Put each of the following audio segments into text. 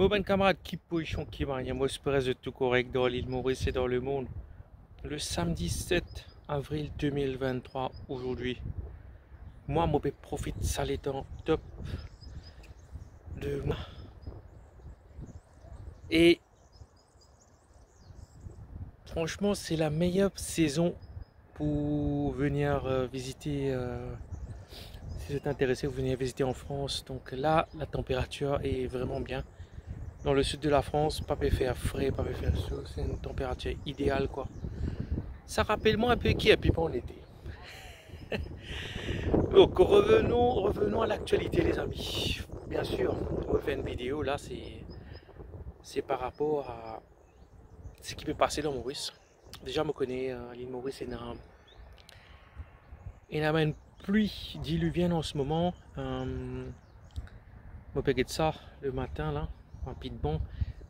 Mon bon camarade, qui position qui va, il y a de tout correct dans l'île Maurice et dans le monde. Le samedi 7 avril 2023, aujourd'hui. Moi, je profite de ça les temps top de moi. Et franchement, c'est la meilleure saison pour venir visiter. Si vous êtes intéressé, vous venez visiter en France. Donc là, la température est vraiment bien. Dans le sud de la France, pas peut faire frais, pas peut faire chaud, c'est une température idéale quoi. Ça rappelle moi un peu qui a pu en été. Donc revenons à l'actualité les amis. Bien sûr, on fait une vidéo là, c'est par rapport à ce qui peut passer dans Maurice. Déjà, je connais l'île Maurice, il y a une pluie diluvienne en ce moment. Je peux de ça le matin là, rapidement,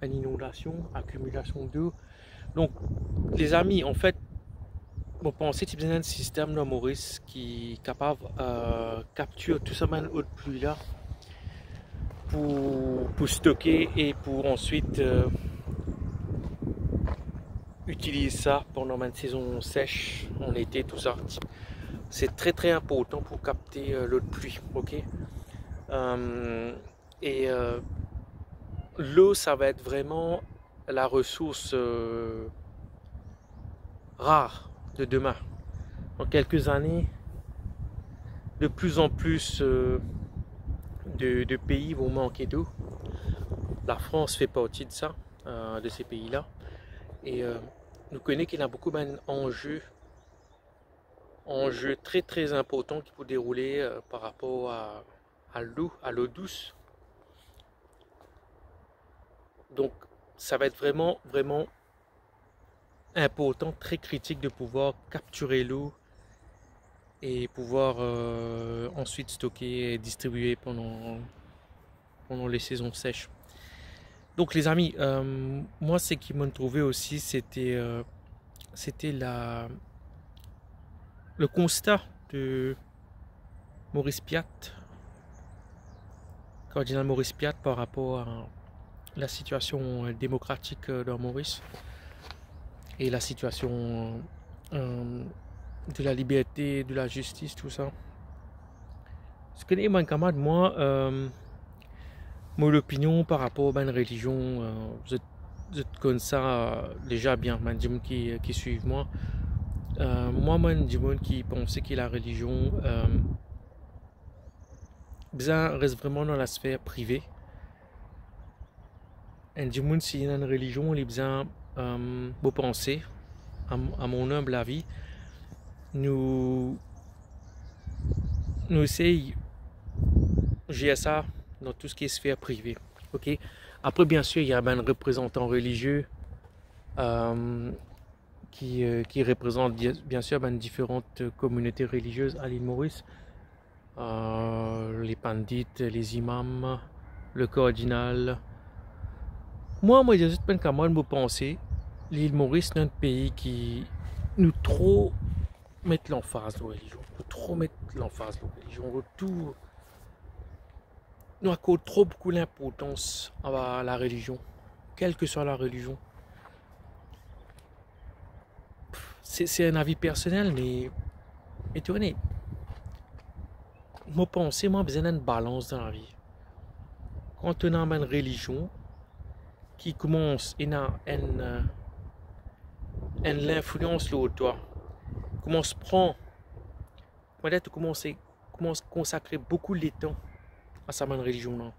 une inondation, accumulation d'eau. Donc, les amis, en fait, vous pensez que c'est un système dans Maurice qui est capable de capturer tout ça de haute pluie là pour stocker et pour ensuite utiliser ça pendant une saison sèche, en été, tout ça. C'est très important pour capter l'eau de pluie, ok? L'eau, ça va être vraiment la ressource rare de demain. Dans quelques années, de plus en plus de pays vont manquer d'eau. La France fait partie de ça, de ces pays-là. Et nous connaissons qu'il y a beaucoup d'enjeux très importants qui peuvent dérouler par rapport à l'eau douce. Donc, ça va être vraiment important, très critique de pouvoir capturer l'eau et pouvoir ensuite stocker et distribuer pendant les saisons sèches. Donc les amis, moi ce qui m'a trouvé aussi c'était le constat de Maurice Piat, cardinal Maurice Piat, par rapport à la situation démocratique dans Maurice et la situation de la liberté, de la justice, tout ça. Ce que mon camarade, moi, mon opinion par rapport à une religion, vous êtes comme ça déjà bien, man, qui suivent moi. Moi, du monde qui pensait que la religion reste vraiment dans la sphère privée. Et du monde, si une religion, il est besoin de penser, à mon humble avis, nous essayons de gérer ça dans tout ce qui est sphère privée. Ok. Après, bien sûr, il y a un représentant religieux qui représente bien sûr différentes communautés religieuses à l'île Maurice. Les pandits, les imams, le cardinal. Moi, je suis pas capable de penser l'île Maurice est un pays qui nous trop mettre l'emphase de la religion. Nous trop mettre l'emphase de la religion. Nous accordons trop beaucoup d'importance à la religion, quelle que soit la religion. C'est un avis personnel, mais étonné. Moi, pensez, moi, besoin d'une balance dans la vie. Quand on a une religion qui commence à avoir l'influence sur toi, commence à prendre, peut-être commence à consacrer beaucoup de temps à sa religion. Non?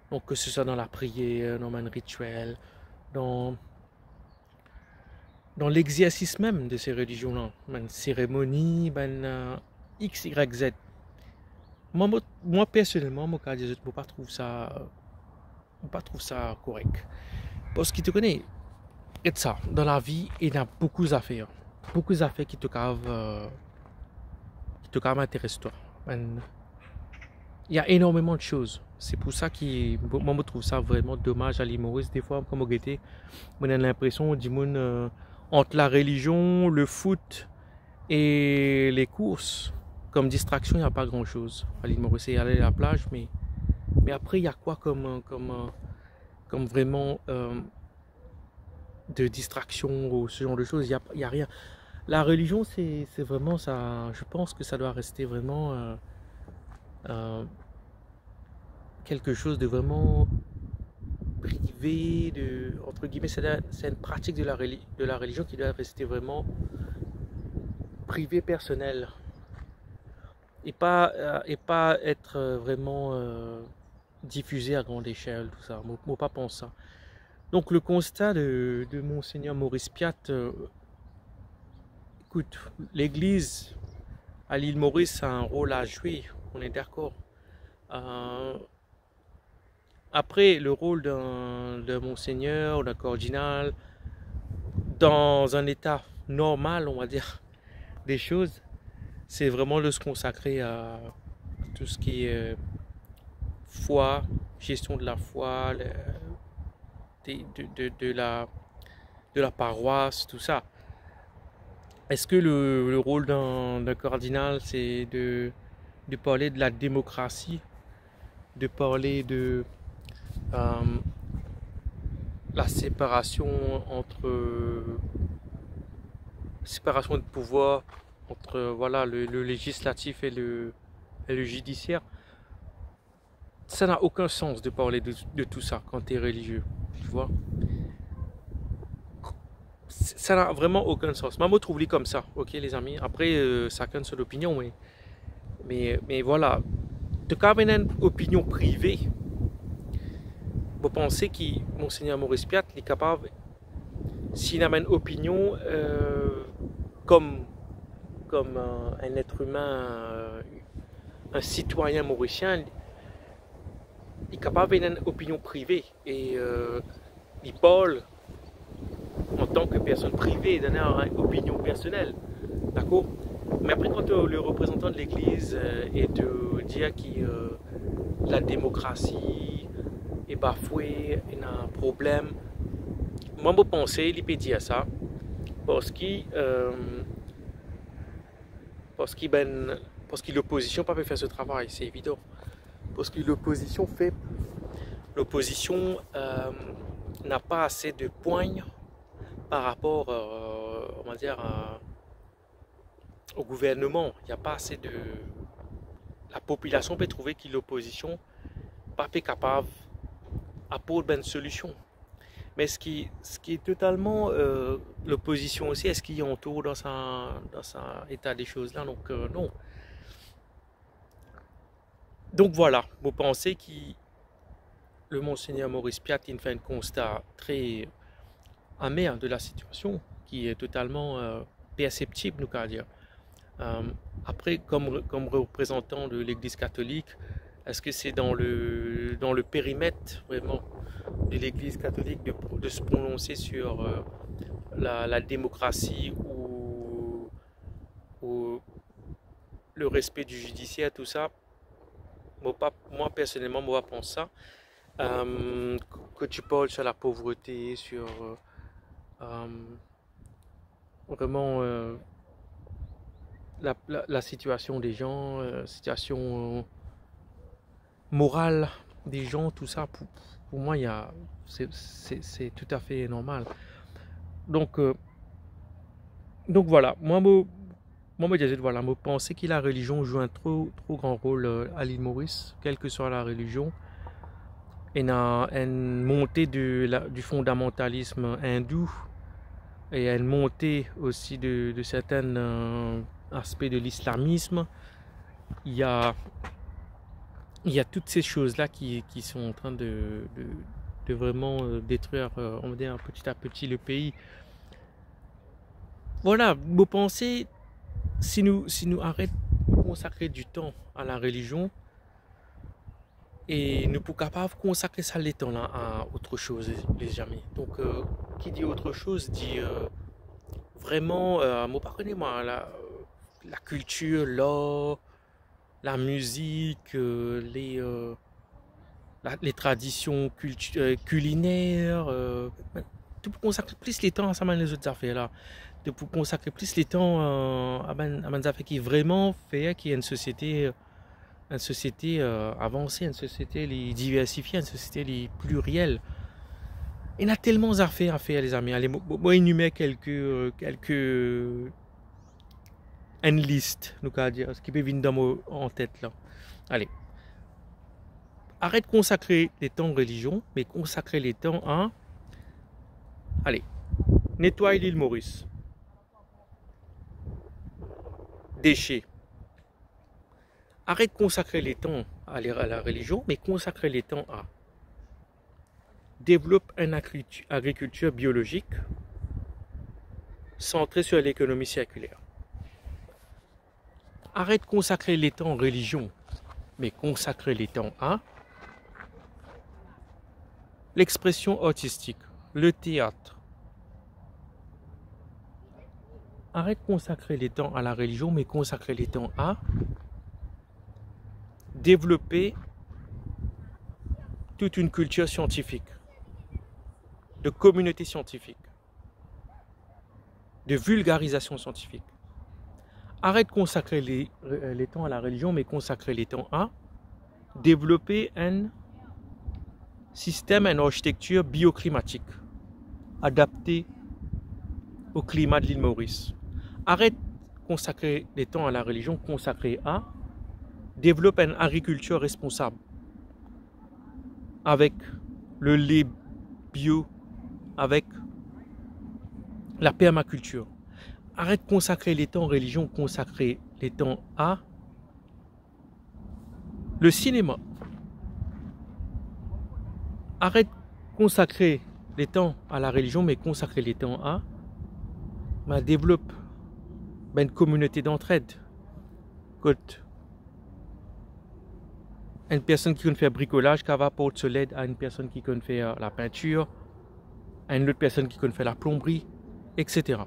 Donc, que ce soit dans la prière, dans un rituel, dans l'exercice même de ces religions-là, une cérémonie, X, Y, Z. Moi personnellement, je ne pas trouve ça correct. Parce qu'il te connaît, et ça, dans la vie, il y a beaucoup d'affaires. Beaucoup d'affaires qui te intéressent toi. Il y a énormément de choses. C'est pour ça que moi je trouve ça vraiment dommage à l'île Maurice. Des fois, comme on était, on a l'impression entre la religion, le foot et les courses, comme distraction, il n'y a pas grand chose. À l'île Maurice, il y a la plage, mais après, il y a quoi comme comme vraiment de distraction ou ce genre de choses. Il y a rien. La religion, c'est vraiment ça. Je pense que ça doit rester vraiment quelque chose de vraiment privé, entre guillemets, c'est une pratique de la religion qui doit rester vraiment privée, personnelle, et pas être vraiment diffusée à grande échelle, tout ça. Moi, pas pense ça. Donc le constat de Monseigneur Maurice Piat, écoute, l'Église à l'île Maurice a un rôle à jouer, on est d'accord. Après, le rôle d'un monseigneur ou d'un cardinal, dans un état normal, on va dire, des choses, c'est vraiment de se consacrer à tout ce qui est foi, gestion de la foi, de la paroisse, tout ça. Est-ce que le rôle d'un cardinal, c'est de parler de la démocratie, de parler de la séparation de pouvoir entre voilà, le législatif et le judiciaire? Ça n'a aucun sens de parler de tout ça quand tu es religieux, tu vois. Ça n'a vraiment aucun sens. Moi, je trouve comme ça, ok les amis. Après, chacun son opinion, mais voilà. De quand même une opinion privée, vous pensez que Monseigneur Maurice Piat est capable, s'il a une opinion comme un être humain, un citoyen mauricien, il est capable d'avoir une opinion privée et il parle en tant que personne privée, donner une opinion personnelle, d'accord? Mais après, quand le représentant de l'Église est de dire que la démocratie est bafouée, il y a un problème, moi je pense qu'il peut dire ça parce que l'opposition ne peut pas faire ce travail, c'est évident. Parce que l'opposition n'a pas assez de poigne par rapport, on va dire, au gouvernement. Il n'y a pas assez de... La population peut trouver que l'opposition n'est pas capable d'apporter une solution. Mais ce qui est totalement l'opposition aussi, est-ce qu'il y a autour dans un état des choses là? Donc non. Donc voilà, vous pensez que le Monseigneur Maurice Piat il fait un constat très amer de la situation, qui est totalement perceptible, nous qu'à dire. Après, comme représentant de l'Église catholique, est-ce que c'est dans le périmètre vraiment de l'Église catholique de se prononcer sur la démocratie ou le respect du judiciaire, tout ça? Moi personnellement, moi je pense ça. Que tu parles sur la pauvreté, sur vraiment la situation des gens, situation morale des gens, tout ça, pour moi, c'est tout à fait normal. Donc voilà, moi, je disais, voilà, je pensais que la religion joue un trop grand rôle à l'île Maurice, quelle que soit la religion. Il y a une montée du fondamentalisme hindou et une montée aussi de certains aspects de l'islamisme. Il y a toutes ces choses-là qui sont en train de vraiment détruire, on va dire, petit à petit le pays. Voilà, vous pensez, si nous arrêtons de consacrer du temps à la religion, et nous pouvons capables de consacrer ça le temps là à autre chose, les amis. Donc, qui dit autre chose dit vraiment, moi pas connais moi, la culture, l'art, la musique, les traditions culinaires, tu peux consacrer plus les temps à ça que les autres affaires là. Tu peux consacrer plus les temps à des affaires qui vraiment fait qu'il y a une société avancée, une société diversifiée, une société plurielle. Il y a tellement d'affaires à faire, les amis. Allez, moi, énumérer une liste, nous allons dire, ce qui peut venir en tête là. Allez. Arrête de consacrer les temps en religion, mais consacrer les temps à... Allez. Nettoyer l'île Maurice. Déchets. Arrête de consacrer les temps à la religion, mais consacrer les temps à... Développe une agriculture biologique centrée sur l'économie circulaire. Arrête de consacrer les temps en religion, mais consacrer les temps à l'expression artistique, le théâtre. Arrête de consacrer les temps à la religion, mais consacrer les temps à développer toute une culture scientifique, de communauté scientifique, de vulgarisation scientifique. Arrête de consacrer les temps à la religion, mais consacrer les temps à développer un système, une architecture bioclimatique adaptée au climat de l'île Maurice. Arrête de consacrer les temps à la religion, consacrer à développer une agriculture responsable avec le lait bio, avec la permaculture. Arrête de consacrer les temps en religion, consacrer les temps à le cinéma. Arrête de consacrer les temps à la religion, mais consacrer les temps à développe une communauté d'entraide. Une personne qui peut faire bricolage, qui va porter l'aide à une personne qui peut faire la peinture, à une autre personne qui peut faire la plomberie, etc.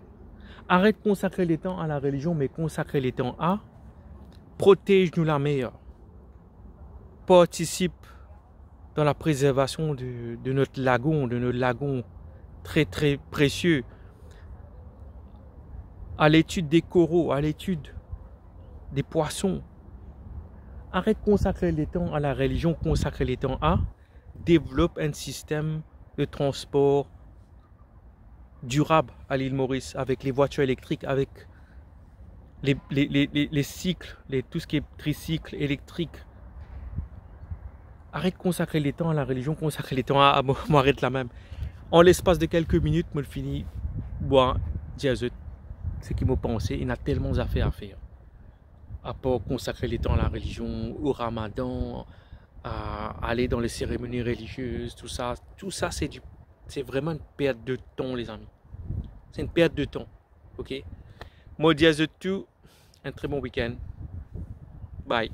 Arrête de consacrer les temps à la religion, mais consacrer les temps à protège-nous la mer. Participe dans la préservation de notre lagon très très précieux. À l'étude des coraux, à l'étude des poissons. Arrête de consacrer les temps à la religion, consacrer les temps à développe un système de transport durable à l'île Maurice avec les voitures électriques, avec les cycles, tout ce qui est tricycle électrique. Arrête de consacrer les temps à la religion, consacrer les temps à m'arrête là même. En l'espace de quelques minutes, je finis boire ce qui m'a pensé, il y a tellement d'affaires à faire. À part consacrer les temps à la religion, au ramadan, à aller dans les cérémonies religieuses, tout ça c'est vraiment une perte de temps, les amis. C'est une perte de temps, ok? Moi, dis à tout, un très bon week-end. Bye.